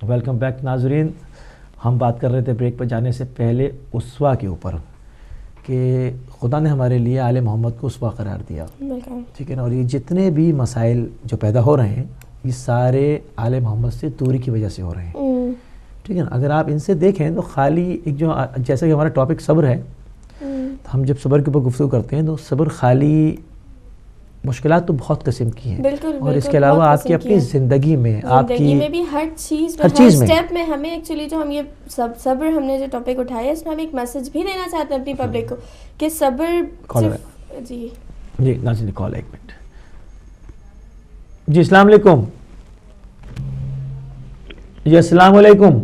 Welcome back ناظرین. ہم بات کر رہے تھے بریک پر جانے سے پہلے اسوہ کے اوپر کہ خدا نے ہمارے لیے آل محمد کو اسوہ قرار دیا, ٹھیک ہے نا. اور یہ جتنے بھی مسائل جو پیدا ہو رہے ہیں یہ سارے آل محمد سے دوری کی وجہ سے ہو رہے ہیں, ٹھیک ہے نا. اگر آپ ان سے دیکھیں تو خالی ایک جو جیسا کہ ہمارا ٹاپک صبر ہے, تو ہم جب صبر کے اوپر گفتگو کرتے ہیں تو صبر خالی مشکلات تو بہت قسم کی ہیں, اور اس کے علاوہ آپ کی اپنی زندگی میں آپ کی میں بھی ہر چیز میں ہر سٹیپ میں ہمیں ایکچولی جو ہم یہ صبر ہم نے جو ٹاپک اٹھایا ہے اس میں ہم ایک میسج بھی دینا چاہتے ہیں اپنی پبلک کو کہ صبر جی ناظرین کال ایک منٹ. جی السلام علیکم. جی السلام علیکم.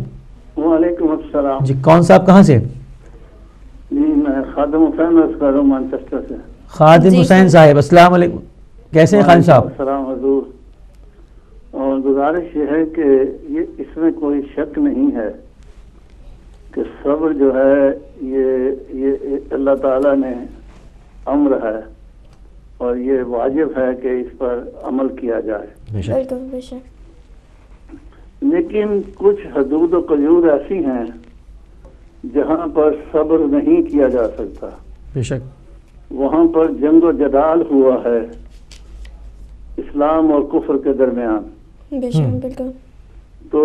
وعلیکم السلام. جی کون صاحب کہاں سے؟ جی میں خادم حسین عرض کر رہا ہوں مانچسٹر سے. خادم حسین صاحب السلام علیکم, کیسے ہیں خادم صاحب؟ السلام حضور. اور گزارش یہ ہے کہ یہ اس میں کوئی شک نہیں ہے کہ صبر جو ہے یہ اللہ تعالیٰ نے امر ہے اور یہ واجب ہے کہ اس پر عمل کیا جائے. بالکل بے شک. لیکن کچھ حدود و قیود ایسی ہیں جہاں پر صبر نہیں کیا جا سکتا. بے شک. وہاں پر جنگ و جدال ہوا ہے اسلام اور کفر کے درمیان. بے شک بالکل. تو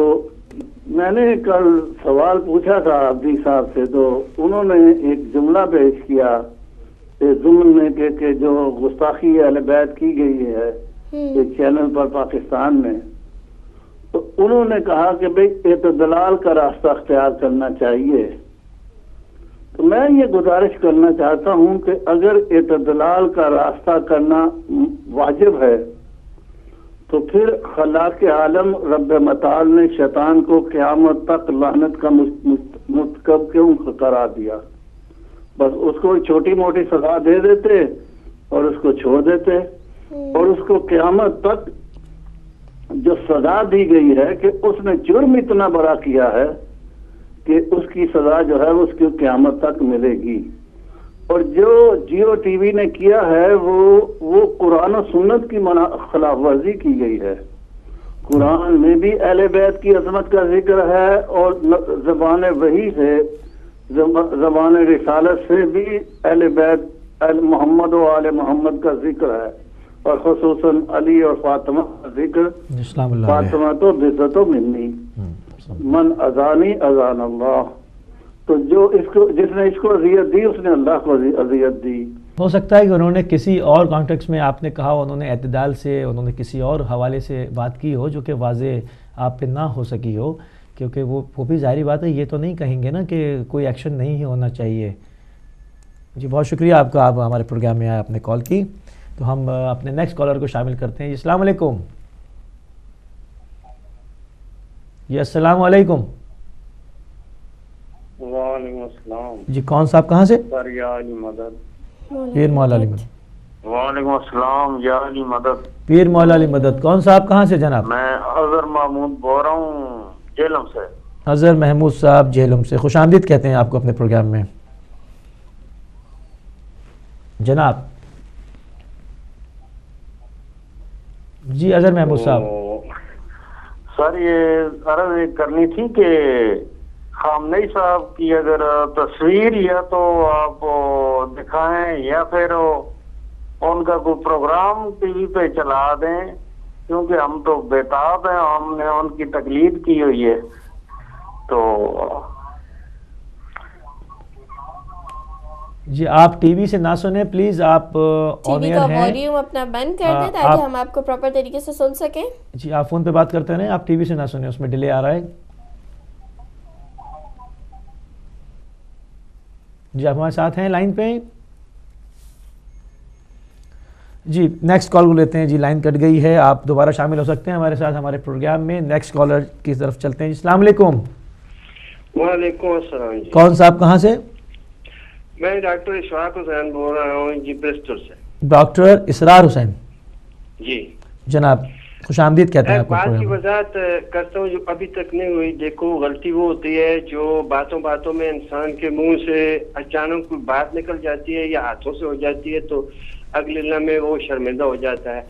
میں نے کل سوال پوچھا تھا عبدی صاحب سے, تو انہوں نے ایک جملہ پیش کیا ضمن میں کہ جو گستاخی اہل بیت کی گئی ہے ایک چینل پر پاکستان میں, تو انہوں نے کہا کہ بھئی اعتدال کا راستہ اختیار کرنا چاہیے. تو میں یہ گزارش کرنا چاہتا ہوں کہ اگر اعتدال کا راستہ کرنا واجب ہے تو پھر خلاق عالم رب متعال نے شیطان کو قیامت تک لعنت کا مرتکب کیوں قرار دیا؟ بس اس کو چھوٹی موٹی سزا دے دیتے اور اس کو چھوڑ دیتے, اور اس کو قیامت تک جو سزا دی گئی ہے کہ اس نے جرم اتنا بڑا کیا ہے کہ اس کی سزا جو ہے اس کی قیامت تک ملے گی. اور جو جیو ٹی وی نے کیا ہے وہ قرآن و سنت کی خلاف ورزی کی گئی ہے. قرآن میں بھی اہل بیت کی عظمت کا ذکر ہے اور زبان وحی سے زبان رسالت سے بھی اہل بیت اہل محمد و آل محمد کا ذکر ہے, اور خصوصاً علی اور فاطمہ کا ذکر. فاطمہ تو بذت و منی من اذانی اذان اللہ. تو جو جس نے اس کو اذیت دی اس نے اللہ کو اذیت دی. ہو سکتا ہے کہ انہوں نے کسی اور کانٹیکس میں آپ نے کہا انہوں نے اعتدال سے انہوں نے کسی اور حوالے سے بات کی ہو جو کہ واضح آپ پہ نہ ہو سکی ہو, کیونکہ وہ بھی ظاہری بات ہے, یہ تو نہیں کہیں گے نا کہ کوئی ایکشن نہیں ہونا چاہیے. جی بہت شکریہ آپ کا, آپ ہمارے پروگرام میں آئے, آپ نے کال کی. تو ہم اپنے نیکسٹ کالر کو شامل کرتے ہیں. جی السلام علیکم. جی السلام علیکم. وعلیکم السلام. جی کون صاحب کہاں سے؟ یا علی مدد. پیر مولا علی مدد. وعلیکم السلام. یا علی مدد. پیر مولا علی مدد. کون صاحب کہاں سے جناب؟ میں اظہر محمود بول رہا ہوں جہلم سے. اظہر محمود صاحب جہلم سے, خوش آمدید کہتے ہیں آپ کو اپنے پروگرام میں جناب. جی اظہر محمود صاحب. سر یہ عرض کرنی تھی کہ خامنئی صاحب کی اگر تصویر یا تو آپ دکھائیں یا پھر ان کا کوئی پروگرام ٹی وی پہ چلا دیں, کیونکہ ہم تو بےتاب ہیں, ہم نے ان کی تقلید کی ہوئی ہے. تو جی آپ ٹی وی سے نہ سنیں پلیز, آپ ٹی وی کا والیوم اپنا بند کر دیں تاکہ ہم آپ کو پراپر طریقے سے سن سکیں. جی آپ فون پہ بات کرتے رہیں, آپ ٹی وی سے نہ سنیں, اس میں ڈیلے آ رہا ہے. جی آپ ہمارے ساتھ ہیں لائن پہ. جی نیکسٹ کال کو لیتے ہیں. جی لائن کٹ گئی ہے, آپ دوبارہ شامل ہو سکتے ہیں ہمارے ساتھ ہمارے پروگرام میں. نیکسٹ کالر کی طرف چلتے ہیں. جی السلام علیکم. وعلیکم السلام. جی کون صاحب کہاں سے؟ میں ڈاکٹر اشفاق حسین بول رہا ہوں جی برسٹل سے. ڈاکٹر اسرار حسین. جی جناب خوش آمدید کہتے ہیں آپ کو. بات کی وضاحت کرتا ہوں جو ابھی تک نہیں ہوئی. دیکھو غلطی وہ ہوتی ہے جو باتوں میں انسان کے منہ سے اچانک کوئی بات نکل جاتی ہے یا ہاتھوں سے ہو جاتی ہے, تو اگلے لمحے وہ شرمندہ ہو جاتا ہے.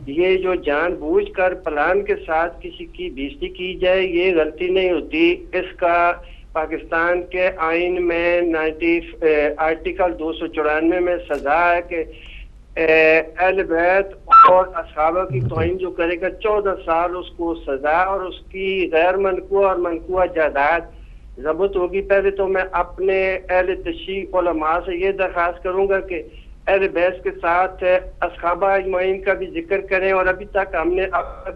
یہ جو جان بوجھ کر پلان کے ساتھ کسی کی بےزتی کی جائے یہ غلطی نہیں ہوتی. اس کا پاکستان کے آئین میں آرٹیکل 294 میں سزا ہے کہ اہل بیت اور اصحابہ کی توہین جو کرے گا 14 سال اس کو سزا اور اس کی غیر منقوع اور منقوع جائیداد ضبط ہوگی. پہلے تو میں اپنے اہل تشیع علماء سے یہ درخواست کروں گا کہ اہل بیت کے ساتھ اصحابہ اجمعین کا بھی ذکر کریں. اور ابھی تک ہم نے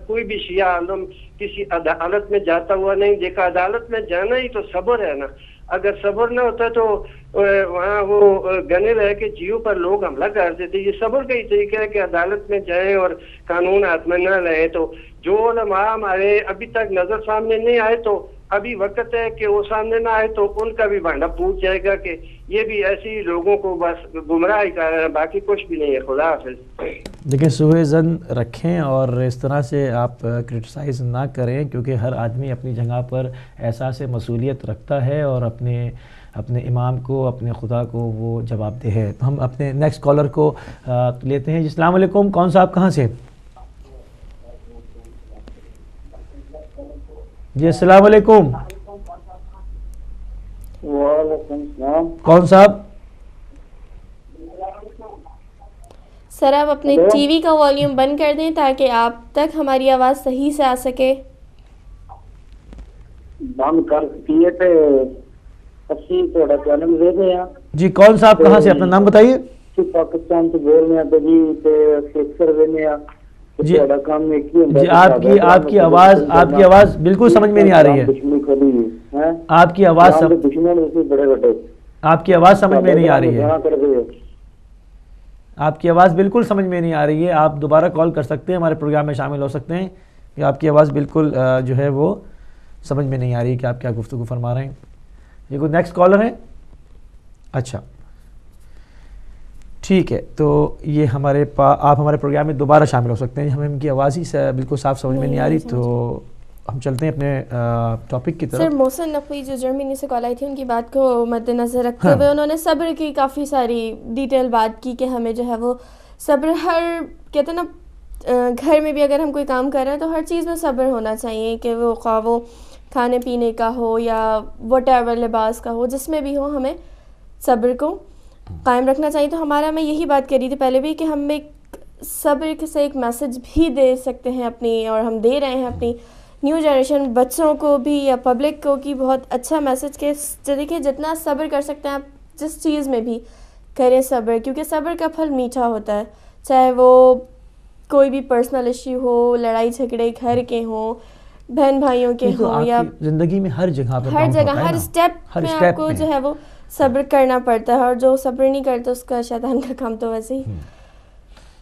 کوئی بھی شیعہ عالم کسی عدالت میں جاتا ہوا نہیں دیکھا. عدالت میں جانا ہی تو صبر ہے نا. اگر صبر نہ ہوتا تو وہاں وہ گنے رہ کے جیو پر لوگ حملہ کرتے تھے. یہ صبر کا ہی طریقہ ہے کہ عدالت میں جائیں اور قانون ہاتھ میں نہ رہے. تو جو علماء ہمارے ابھی تک نظر سامنے نہیں آئے تو ابھی وقت ہے کہ وہ سامنے نہ آئے تو ان کا بھی بھانڈا پوچھ جائے گا کہ یہ بھی ایسی لوگوں کو بس گمراہ ہی کر رہے ہیں, باقی کچھ بھی نہیں ہے. خدا حافظ. دیکھیں سوء ظن رکھیں اور اس طرح سے آپ کرٹیسائز نہ کریں کیونکہ ہر آدمی اپنی جگہ پر احساس مسئولیت رکھتا ہے اور اپنے امام کو اپنے خدا کو وہ جواب دہ ہے. تو ہم اپنے نیکسٹ کالر کو لیتے ہیں. جی السلام علیکم, کون صاحب کہاں سے؟ جی السلام علیکم. وعلیکم السلام. کون صاحب؟ سر آپ اپنے ٹی وی کا والیوم بند کر دیں تاکہ آپ تک ہماری آواز صحیح سے آ سکے. بند کر دیے تھے اسی تھوڑا چینل دے دیں. جی کون صاحب کہاں سے؟ اپنا نام بتائیے. پاکستان سے بول رہے ہیں تو جی فکسر دینے جی آپ کی آواز بالکل سمجھ میں نہیں آ رہی ہے. آپ کی آواز سمجھ میں نہیں آ رہی ہے. آپ کی آواز بالکل سمجھ میں نہیں آ رہی ہے. آپ دوبارہ کال کر سکتے ہیں, ہمارے پروگرام میں شامل ہو سکتے ہیں کہ آپ کی آواز بالکل جو ہے وہ سمجھ میں نہیں آ رہی ہے کہ آپ کیا گفتگو فرما رہے ہیں. یہ کوئی نیکسٹ کالر ہے؟ اچھا ٹھیک ہے, تو یہ آپ ہمارے پروگرام میں دوبارہ شامل ہو سکتے ہیں. ہمیں ان کی آواز ہی بالکل صاف سمجھ میں نہیں آ رہی, تو ہم چلتے ہیں اپنے ٹاپک کی طرف. سر محسن نقوی جو جرمنی سے کال آئی تھی ان کی بات کو مد نظر رکھتے ہوئے انہوں نے صبر کی کافی ساری ڈیٹیل بات کی کہ ہمیں جو ہے وہ صبر کہتے ہیں نا گھر میں بھی اگر ہم کوئی کام کر رہے ہیں تو ہر چیز میں صبر ہونا چاہیے کہ وہ خواہ وہ کھانے پینے کا ہو یا وٹ ایور لباس کا ہو, جس میں بھی ہو ہمیں صبر کو قائم رکھنا چاہیے. تو میں یہی بات کر رہی تھی پہلے بھی کہ ہم ایک صبر سے ایک میسج بھی دے سکتے ہیں اپنی, اور ہم دے رہے ہیں اپنی نیو جنریشن بچوں کو بھی یا پبلک کو کہ بہت اچھا میسج کہ دیکھیں جتنا صبر کر سکتے ہیں آپ جس چیز میں بھی کریں صبر, کیونکہ صبر کا پھل میٹھا ہوتا ہے. چاہے وہ کوئی بھی پرسنل ایشو ہو, لڑائی جھگڑے گھر کے ہوں, بہن بھائیوں کے ہوں, یا زندگی میں ہر جگہ ہر اسٹیپ میں آپ کو جو ہے وہ صبر کرنا پڑتا ہے. اور جو صبر نہیں کرتا اس کا شیطان کا کام تو ویسے ہی.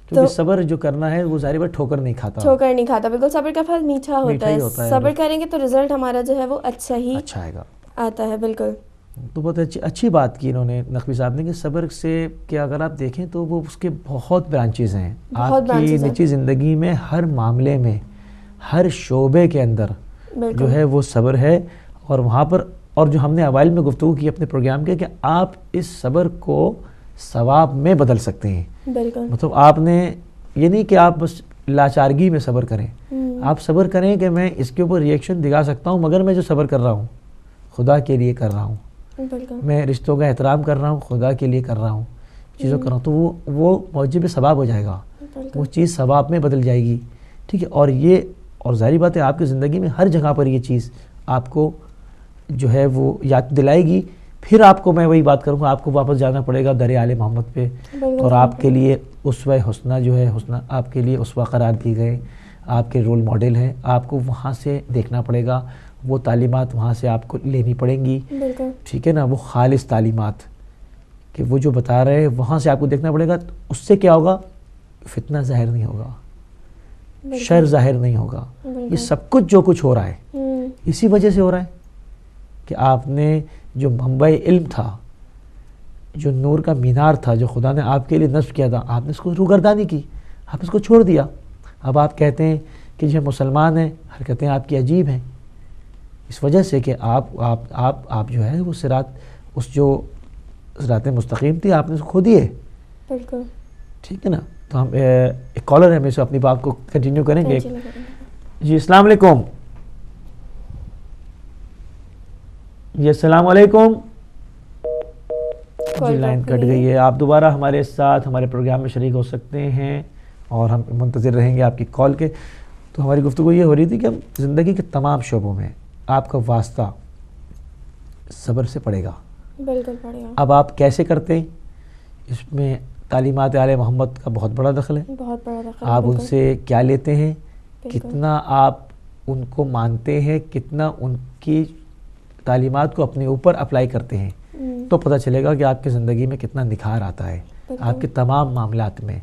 کیونکہ صبر جو کرنا ہے وہ ظاہر بات ٹھوکر نہیں کھاتا. بالکل صبر کا پھل میٹھا ہوتا ہے. صبر کریں گے تو رزلٹ ہمارا جو ہے وہ اچھا آتا ہے. بالکل. تو بہت اچھی بات کی انہوں نے نقوی صاحب نے کہ صبر سے کہ اگر آپ دیکھیں تو وہ اس کے بہت برانچز ہیں. آپ کی نجی زندگی میں ہر معاملے میں ہر شعبے کے اندر جو ہے وہ صبر ہے. اور وہاں پر اور جو ہم نے اوائل میں گفتگو کی اپنے پروگرام کے کہ آپ اس صبر کو ثواب میں بدل سکتے ہیں. مطلب آپ نے یہ نہیں کہ آپ بس لاچارگی میں صبر کریں, آپ صبر کریں کہ میں اس کے اوپر ریئیکشن دکھا سکتا ہوں مگر میں جو صبر کر رہا ہوں خدا کے لیے کر رہا ہوں, میں رشتوں کا احترام کر رہا ہوں خدا کے لیے کر رہا ہوں, چیزوں کر رہا ہوں, تو وہ موجب ثواب ہو جائے گا, وہ چیز ثواب میں بدل جائے گی. ٹھیک ہے. اور ظاہری بات ہے آپ کی زندگی میں ہر جگہ پر یہ چیز آپ کو جو ہے وہ یاد دلائے گی. پھر آپ کو میں وہی بات کروں گا, آپ کو واپس جانا پڑے گا در آل محمد پہ, اور آپ کے لیے اسوہ حسنہ جو ہے آپ کے لیے اسوہ قرار دی گئے, آپ کے رول ماڈل ہیں, آپ کو وہاں سے دیکھنا پڑے گا, وہ تعلیمات وہاں سے آپ کو لینی پڑیں گی. ٹھیک ہے نا, وہ خالص تعلیمات کہ وہ جو بتا رہے ہیں وہاں سے آپ کو دیکھنا پڑے گا. اس سے کیا ہوگا؟ فتنہ ظاہر نہیں ہوگا, شر ظاہر نہیں ہوگا. یہ سب کچھ جو کچھ ہو رہا ہے اسی وجہ سے ہو رہا ہے کہ آپ نے جو منبع علم تھا, جو نور کا مینار تھا, جو خدا نے آپ کے لیے نصب کیا تھا, آپ نے اس کو روگردانی کی, آپ اس کو چھوڑ دیا. اب آپ کہتے ہیں کہ جو مسلمان ہیں, حرکتیں آپ کی عجیب ہیں, اس وجہ سے کہ آپ جو ہے وہ صراط مستقیم تھی, آپ نے اس کو کھو دیے. ٹھیک ہے نا. تو ہم ایک کالر ہے، ہم اسے اپنی بات کو کنٹینیو کریں گے. جی السلام علیکم. جی السلام علیکم. جی لائن کٹ گئی ہے. آپ دوبارہ ہمارے ساتھ ہمارے پروگرام میں شریک ہو سکتے ہیں اور ہم منتظر رہیں گے آپ کی کال کے. تو ہماری گفتگو یہ ہو رہی تھی کہ ہم زندگی کے تمام شعبوں میں آپ کا واسطہ صبر سے پڑے گا. بالکل پڑے گا. اب آپ کیسے کرتے ہیں اس میں تعلیمات آل محمد کا بہت بڑا دخل ہے. بہت بڑا دخل. آپ ان سے کیا لیتے ہیں، کتنا آپ ان کو مانتے ہیں، کتنا ان کی تعلیمات کو اپنے اوپر اپلائی کرتے ہیں، تو پتہ چلے گا کہ آپ کی زندگی میں کتنا نکھار آتا ہے آپ کے تمام معاملات میں.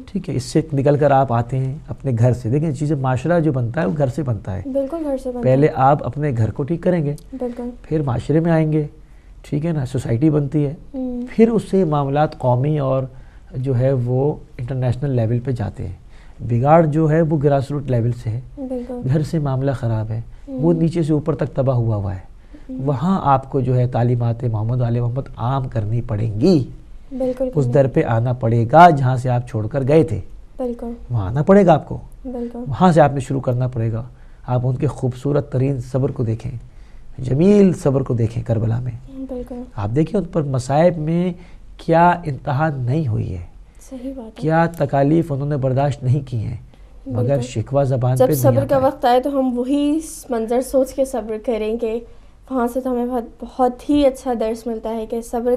ٹھیک ہے. اس سے نکل کر آپ آتے ہیں اپنے گھر سے. دیکھیں چیزیں، معاشرہ جو بنتا ہے وہ گھر سے بنتا ہے. بالکل گھر سے بنتا ہے. پہلے آپ اپنے گھر کو ٹھیک کریں گے، بالکل پھر معاشرے میں آئیں گے. ٹھیک ہے نا. سوسائٹی بنتی ہے، پھر اس سے معاملات قومی اور جو ہے وہ انٹرنیشنل لیول پہ جاتے ہیں. بگاڑ جو ہے وہ گراس روٹ لیول سے ہے. گھر سے معاملہ خراب ہے، وہ نیچے سے اوپر تک تباہ ہوا ہے. وہاں آپ کو جو ہے تعلیمات محمد آل محمد عام کرنی پڑیں گی. بالکل. اس در پہ آنا پڑے گا جہاں سے آپ چھوڑ کر گئے تھے. بالکل. وہاں آنا پڑے گا آپ کو. بالکل. وہاں سے آپ نے شروع کرنا پڑے گا. آپ ان کے خوبصورت ترین صبر کو دیکھیں، جمیل صبر کو دیکھیں کربلا میں. بالکل. آپ دیکھیں ان پر مصائب میں کیا انتہا نہیں ہوئی ہے. صحیح بات ہے. کیا تکالیف انہوں نے برداشت نہیں کی ہیں، مگر شکوہ زبان پہ جب صبر کا وقت آئے تو ہم وہی منظر سوچ کے صبر کریں گے. وہاں سے تو ہمیں بہت ہی اچھا درس ملتا ہے کہ صبر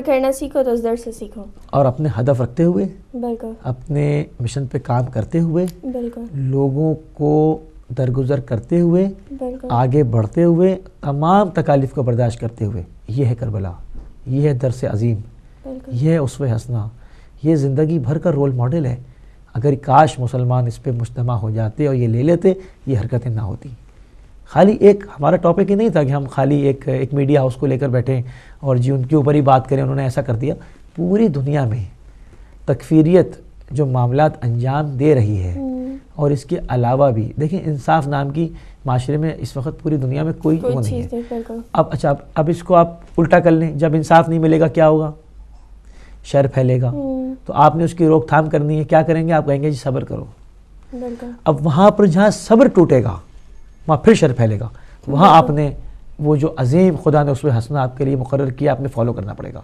کرنا سیکھو تو اس درس سے سیکھو. اور اپنے ہدف رکھتے ہوئے، بالکل اپنے مشن پہ کام کرتے ہوئے، بالکل لوگوں کو درگزر کرتے ہوئے، بالکل آگے بڑھتے ہوئے، تمام تکالیف کو برداشت کرتے ہوئے. یہ ہے کربلا، یہ ہے درس عظیم، یہ ہے اسوہ حسنہ، یہ زندگی بھر کا رول ماڈل ہے. اگر کاش مسلمان اس پہ مجتمع ہو جاتے اور یہ لے لیتے، یہ حرکتیں نہ ہوتی. خالی ایک ہمارا ٹاپک ہی نہیں تھا کہ ہم خالی ایک میڈیا ہاؤس کو لے کر بیٹھیں اور جی ان کے اوپر ہی بات کریں، انہوں نے ایسا کر دیا. پوری دنیا میں تکفیریت جو معاملات انجام دے رہی ہے، اور اس کے علاوہ بھی دیکھیں انصاف نام کی معاشرے میں اس وقت پوری دنیا میں کوئی وہ نہیں ہے. اب اس کو آپ الٹا کر لیں. جب انصاف نہیں ملے گا کیا ہوگا؟ شر پھیلے گا. تو آپ نے اس کی روک تھام کرنی ہے. کیا کریں گے؟ آپ کہیں گے جی صبر کرو. اب وہاں پر جہاں صبر ٹوٹے گا وہاں پھر شر پھیلے گا. وہاں آپ نے وہ جو عظیم خدا نے اسوہ حسنہ آپ کے لیے مقرر کیا، آپ نے فالو کرنا پڑے گا.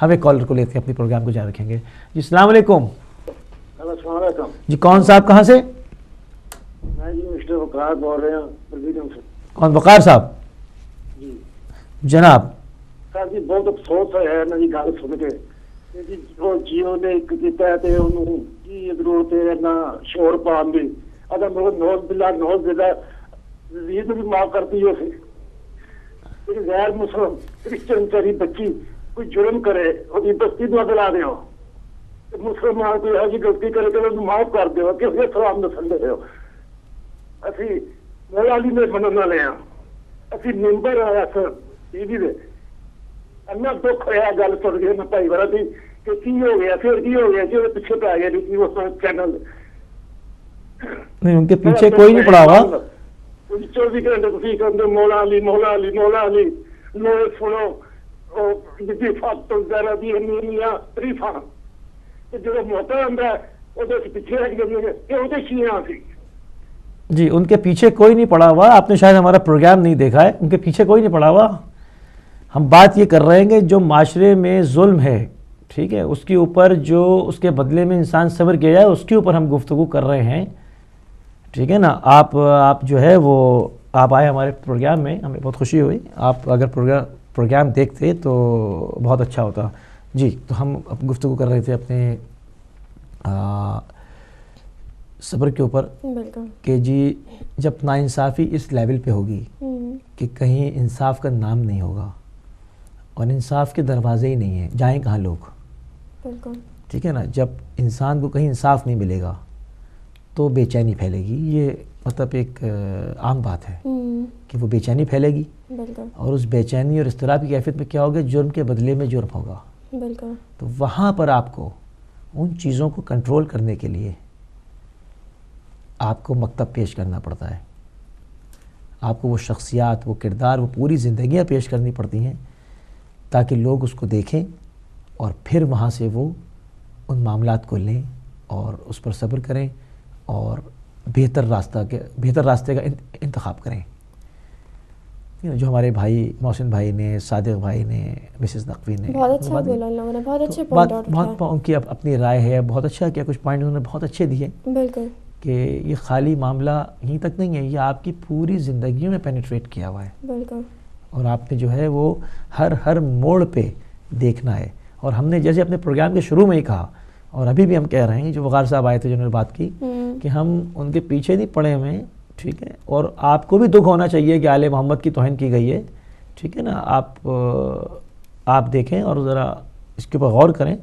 ہم ایک کالر کو لیتے ہیں، اپنی پروگرام کو جاری رکھیں گے. جی السلام علیکم. السلام علیکم. جی کون صاحب کہاں سے؟ میں جی مسٹر وقار بول رہے ہیں. کون وقار صاحب؟ جی جناب. سر جی بہت افسوس ہے نا جی گل سن کے جی وہ جیو نے کیتا ہے تے انہوں کی ضرورت ہے نہ شور پان دی. اگر نوز بلا یہ بھی معاف کرتی ہے اسے. غیر مسلم کرسچن چاری بچی کوئی جرم کرے وہ بستی نہ دلا دو، مسلمان کوئی ایسی غلطی کرے تو انہوں معاف کر دو کہ اسے سلام دسن دے ہو. اسی مولا علی نے مننا لیا، اسی ممبر آیا سر ٹی وی دے. اننا دکھ ہوا گل سن کے میں بھائی بڑا تھی کہ کی ہو گیا پھر کی ہو گیا جی پیچھے پہ آ گیا جی وہ چینل. نہیں ان کے پیچھے کوئی نہیں پڑا ہوا. 24 گھنٹے تھی کہ مولا علی مولا علی مولا علی لو سنو جی فات ذرا دی نیاں ریفا تے جو موتا ہوندا ہے او دے پیچھے رہ گئے کہ او تے شیعہ سی. جی ان کے پیچھے کوئی نہیں پڑا ہوا. آپ نے شاید ہمارا پروگرام نہیں دیکھا ہے. ان کے پیچھے کوئی نہیں پڑا ہوا. ہم بات یہ کر رہے ہیں کہ جو معاشرے میں ظلم ہے، ٹھیک ہے، اس کے اوپر جو اس کے بدلے میں انسان صبر کیا جائے اس کے اوپر ہم گفتگو کر رہے ہیں. ٹھیک ہے نا. آپ جو ہے وہ آپ آئے ہمارے پروگرام میں، ہمیں بہت خوشی ہوئی. آپ اگر پروگرام دیکھتے تو بہت اچھا ہوتا. جی تو ہم اب گفتگو کر رہے تھے اپنے صبر کے اوپر کہ جی جب ناانصافی اس لیول پہ ہوگی کہ کہیں انصاف کا نام نہیں ہوگا اور انصاف کے دروازے ہی نہیں ہیں، جائیں کہاں لوگ؟ ٹھیک ہے نا. جب انسان کو کہیں انصاف نہیں ملے گا تو بے چینی پھیلے گی. یہ مطلب ایک عام بات ہے کہ وہ بے چینی پھیلے گی، اور اس بے چینی اور اضطراب کی کیفیت میں کیا ہوگا؟ جرم کے بدلے میں جرم ہوگا. تو وہاں پر آپ کو ان چیزوں کو کنٹرول کرنے کے لیے آپ کو مکتب پیش کرنا پڑتا ہے. آپ کو وہ شخصیات، وہ کردار، وہ پوری زندگیاں پیش کرنی پڑتی ہیں تاکہ لوگ اس کو دیکھیں اور پھر وہاں سے وہ ان معاملات کو لیں اور اس پر صبر کریں اور بہتر راستے کا انتخاب کریں. جو ہمارے بھائی محسن بھائی نے، صادق بھائی نے، مسز نقوی نے، بہت اچھا بولا انہوں نے، بہت اچھے پوائنٹ آؤٹ کیا. بہت ان کی اپنی رائے ہے، بہت اچھا کیا، کچھ پوائنٹ انہوں نے بہت اچھے دیے. بالکل کہ یہ خالی معاملہ یہیں تک نہیں ہے، یہ آپ کی پوری زندگیوں میں پینیٹریٹ کیا ہوا ہے. بالکل. اور آپ نے جو ہے وہ ہر موڑ پہ دیکھنا ہے. اور ہم نے جیسے اپنے پروگرام کے شروع میں ہی کہا اور ابھی بھی ہم کہہ رہے ہیں، جو وقار صاحب آئے تھے جنہوں نے بات کی، کہ ہم ان کے پیچھے نہیں پڑے ہوئے، ٹھیک ہے. اور آپ کو بھی دکھ ہونا چاہیے کہ آل محمد کی توہین کی گئی ہے، ٹھیک ہے نا. آپ دیکھیں اور ذرا اس کے اوپر غور کریں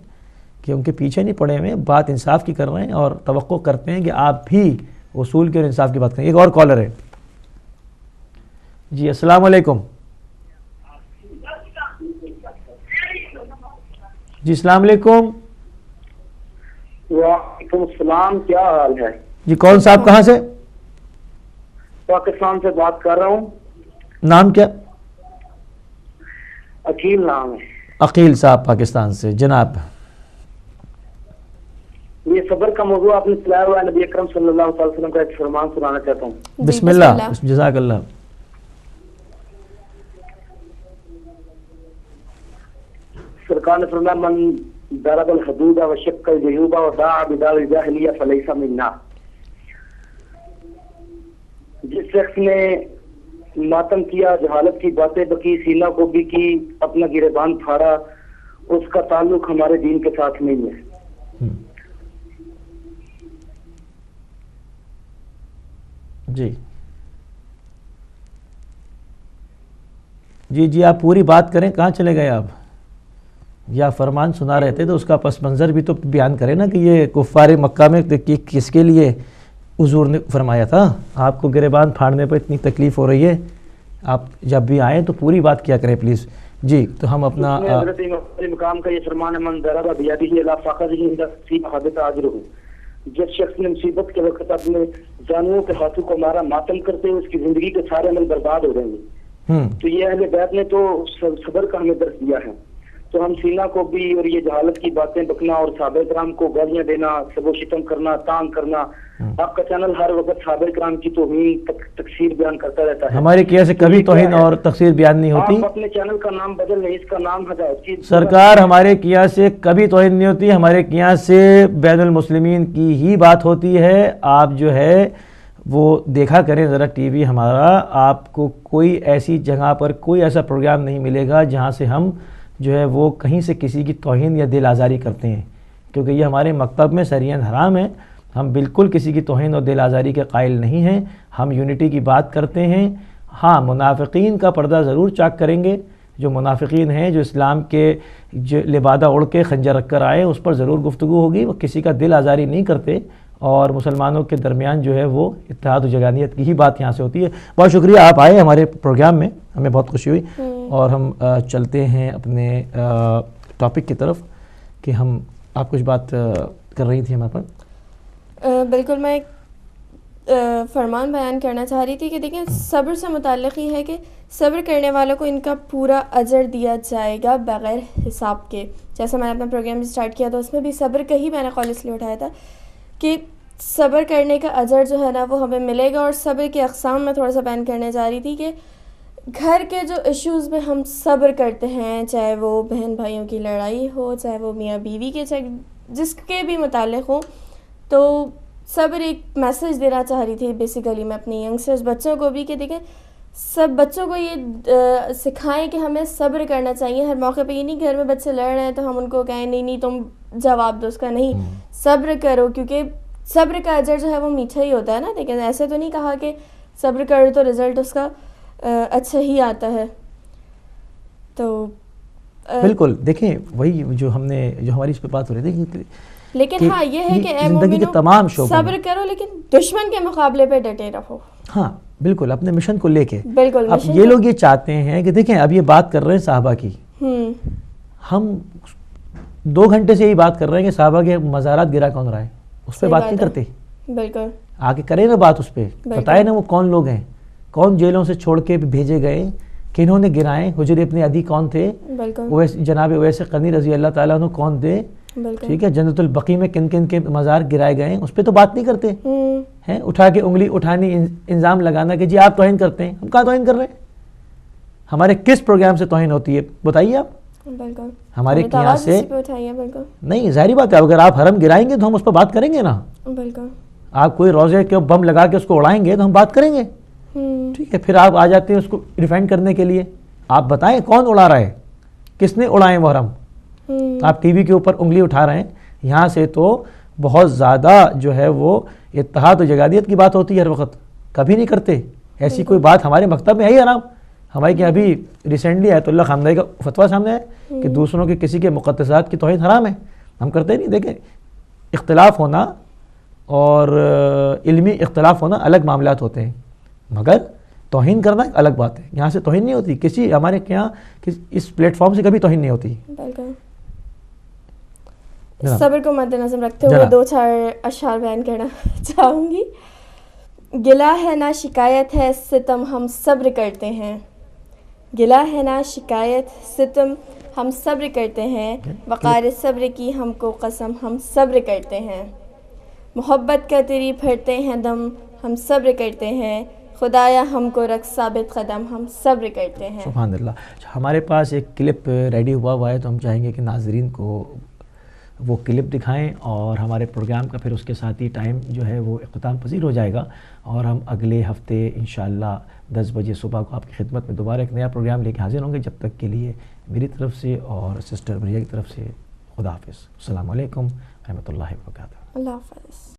کہ ان کے پیچھے نہیں پڑے ہوئے، بات انصاف کی کر رہے ہیں اور توقع کرتے ہیں کہ آپ بھی اصول کے اور انصاف کی بات کریں. ایک اور کالر ہے جی. السلام علیکم. جی السلام علیکم. وعلیکم السلام، کیا حال ہے؟ جی کون صاحب کہاں سے؟ پاکستان سے بات کر رہا ہوں. نام کیا؟ عقیل نام ہے. عقیل صاحب پاکستان سے. جناب یہ صبر کا موضوع آپ نے سنایا ہوا ہے، نبی اکرم صلی اللہ علیہ وسلم کا ایک فرمان سنانا چاہتا ہوں. بسم اللہ. جزاک اللہ. سرکار نے فرمایا من ضرب الحدود وشق الجیوب ودعا بدعوى الجاہلیہ فلیس منا. جس شخص نے ماتم کیا، جہالت کی باتیں بکی، سینہ کو بھی کی، اپنا گریبان پھاڑا، اس کا تعلق ہمارے دین کے ساتھ نہیں ہے. جی آپ پوری بات کریں. کہاں چلے گئے آپ؟ یا فرمان سنا رہے تھے تو اس کا پس منظر بھی تو بیان کریں نا کہ یہ کفار مکہ میں کس کے لیے حضور نے فرمایا تھا. آپ کو گریبان پھاڑنے پر اتنی تکلیف ہو رہی ہے، آپ جب بھی آئیں تو پوری بات کیا کریں پلیز. جی تو ہم اپنا حضرت مقام کا یہ فرمان ہے من ضرب بیدہ الی فخذہ فی حبط اجرہ. جس شخص نے مصیبت کے وقت اپنے جانوروں کے ہاتھوں کو مارا، ماتم کرتے ہوئے اس کی زندگی کے سارے عمل برباد ہو جائیں گے. تو یہ اہل بیت نے تو صبر کا ہمیں درس دیا ہے. تو ہم سینہ کو بھی اور یہ جہالت کی باتیں بکنا اور صحابہ کرام کو گالیاں دینا، سب و شتم کرنا، تانگ کرنا، آپ کا چینل ہر وقت صحابہ کرام کی توہین تکفیر بیان کرتا رہتا ہے. ہمارے کیا سے کبھی توہین اور تکفیر بیان نہیں ہوتی. آپ اپنے چینل کا نام بدل لیں، اس کا نام ہدایت کی سرکار. ہمارے کیا سے کبھی توہین نہیں ہوتی. ہمارے کیا سے بین المسلمین کی ہی بات ہوتی ہے. آپ جو ہے وہ دیکھا کریں ذرا ٹی وی ہمارا، آپ کو کوئی ایسی جگہ پر کوئی ایسا پروگرام نہیں ملے گا جہاں سے ہم جو ہے وہ کہیں سے کسی کی توہین یا دل آزاری کرتے ہیں، کیونکہ یہ ہمارے مکتب میں سریعاً حرام ہے. ہم بالکل کسی کی توہین اور دل آزاری کے قائل نہیں ہیں. ہم یونٹی کی بات کرتے ہیں. ہاں منافقین کا پردہ ضرور چاک کریں گے. جو منافقین ہیں، جو اسلام کے جو لبادہ اڑ کے خنجر رکھ کر آئے، اس پر ضرور گفتگو ہوگی. وہ کسی کا دل آزاری نہیں کرتے اور مسلمانوں کے درمیان جو ہے وہ اتحاد و یگانیت کی ہی بات یہاں سے ہوتی ہے. بہت شکریہ آپ آئے ہمارے پروگرام میں، ہمیں بہت خوشی ہوئی. اور ہم چلتے ہیں اپنے ٹاپک کی طرف کہ ہم آپ کچھ بات کر رہی تھی ہمارے پر. بالکل، میں ایک فرمان بیان کرنا چاہ رہی تھی کہ دیکھیں صبر سے متعلق ہی ہے کہ صبر کرنے والوں کو ان کا پورا اجر دیا جائے گا بغیر حساب کے. جیسا میں نے اپنا پروگرام اسٹارٹ کیا تو اس میں بھی صبر کا ہی میں نے قول اس لیے اٹھایا تھا کہ صبر کرنے کا اجر جو ہے نا وہ ہمیں ملے گا. اور صبر کے اقسام میں تھوڑا سا بیان کرنے جا رہی تھی کہ گھر کے جو ایشوز میں ہم صبر کرتے ہیں، چاہے وہ بہن بھائیوں کی لڑائی ہو، چاہے وہ میاں بیوی کے، چاہے جس کے بھی متعلق ہو، تو صبر ایک میسیج دینا چاہ رہی تھی بیسیکلی میں اپنی ینگسٹرز بچوں کو بھی کہ دیکھیں سب بچوں کو یہ سکھائیں کہ ہمیں صبر کرنا چاہیے. ہر موقع پہ یہ نہیں گھر میں بچے لڑ رہے ہیں تو ہم ان کو کہیں نہیں تم جواب دو اس کا، نہیں صبر کرو، کیونکہ صبر کا اجر جو ہے وہ میٹھا ہی ہوتا ہے نا. لیکن ایسے تو نہیں کہا کہ صبر کرو تو رزلٹ اس کا اچھا ہی آتا ہے. تو بالکل دیکھیں وہی جو ہم نے جو ہماری اس پہ بات ہو رہی تھی، لیکن ہاں یہ ہے کہ اے زندگی کے مومنو تمام شعبوں صبر کرو لیکن دشمن کے مقابلے پہ ڈٹے رہو. ہاں بالکل اپنے مشن کو لے کے. بالکل. اب یہ لوگ یہ چاہتے ہیں کہ دیکھیں اب یہ بات کر رہے ہیں صحابہ کی، ہم 2 گھنٹے سے یہی بات کر رہے ہیں کہ صحابہ کے مزارات گرا کون رہا ہے، اس پہ بات نہیں کرتے. بالکل آگے کریں نا بات اس پہ، بتائے نا وہ کون لوگ ہیں، کون جیلوں سے چھوڑ کے بھیجے گئے، کنہوں نے گرائے، حجر ابن عدی کون تھے، جناب اویس قرنی رضی اللہ تعالیٰ عنہ کون تھے، ٹھیک ہے. جنت البقیع میں کن کن کے مزار گرائے گئے ہیں اس پہ تو بات نہیں کرتے ہیں. اٹھا کے انگلی اٹھانی, الزام لگانا کہ جی آپ توہین کرتے ہیں. ہم کہاں توہین کر رہے ہیں؟ ہمارے کس پروگرام سے توہین ہوتی ہے بتائیے آپ. ہمارے یہاں سے نہیں, ظاہری بات ہے اگر آپ حرم گرائیں گے تو ہم اس پہ بات کریں گے نا. آپ کوئی روزے کے بم لگا کے اس کو اڑائیں گے تو ہم بات کریں گے. ٹھیک ہے, پھر آپ آ جاتے ہیں اس کو ڈیفینڈ کرنے کے لیے. آپ بتائیں کون اڑا رہا ہے, کس نے اڑائے وہ حرم؟ آپ ٹی وی کے اوپر انگلی اٹھا رہے ہیں. یہاں سے تو بہت زیادہ جو ہے وہ اتحاد و جگادیت کی بات ہوتی ہے ہر وقت, کبھی نہیں کرتے ایسی کوئی بات. ہمارے مکتب میں ہے ہی حرام. ہمارے کہ ابھی ریسنٹلی آیت اللہ خامنہئی کا فتویٰ سامنے ہے کہ دوسروں کے کسی کے مقدسات کی توہین حرام ہے. ہم کرتے نہیں. دیکھیں, اختلاف ہونا اور علمی اختلاف ہونا الگ معاملات ہوتے ہیں, مگر توہین کرنا ایک الگ بات ہے. یہاں سے توہین نہیں ہوتی کسی, ہمارے یہاں اس پلیٹ فارم سے کبھی توہین نہیں ہوتی. صبر کو مد نظر رکھتے ہوئے 2-4 اشعار بیان کرنا چاہوں گی. گلہ ہے نہ شکایت ہے ستم ہم صبر کرتے ہیں. گلہ ہے نہ شکایت ستم ہم صبر کرتے ہیں. وقار صبر کی ہم کو قسم ہم صبر کرتے ہیں. محبت کا تیری پھرتے ہیں دم ہم صبر کرتے ہیں. خدایا ہم کو رکھ ثابت قدم ہم صبر کرتے ہیں. سبحان اللہ. ہمارے پاس ایک کلپ ریڈی ہوا ہے تو ہم چاہیں گے کہ ناظرین کو وہ کلپ دکھائیں, اور ہمارے پروگرام کا پھر اس کے ساتھ ہی ٹائم جو ہے وہ اختتام پذیر ہو جائے گا, اور ہم اگلے ہفتے انشاءاللہ 10 بجے صبح کو آپ کی خدمت میں دوبارہ ایک نیا پروگرام لے کے حاضر ہوں گے. جب تک کے لیے میری طرف سے اور سسٹر بریہ کی طرف سے خدا حافظ. السلام علیکم رحمۃ اللہ وبرکاتہ. اللہ حافظ.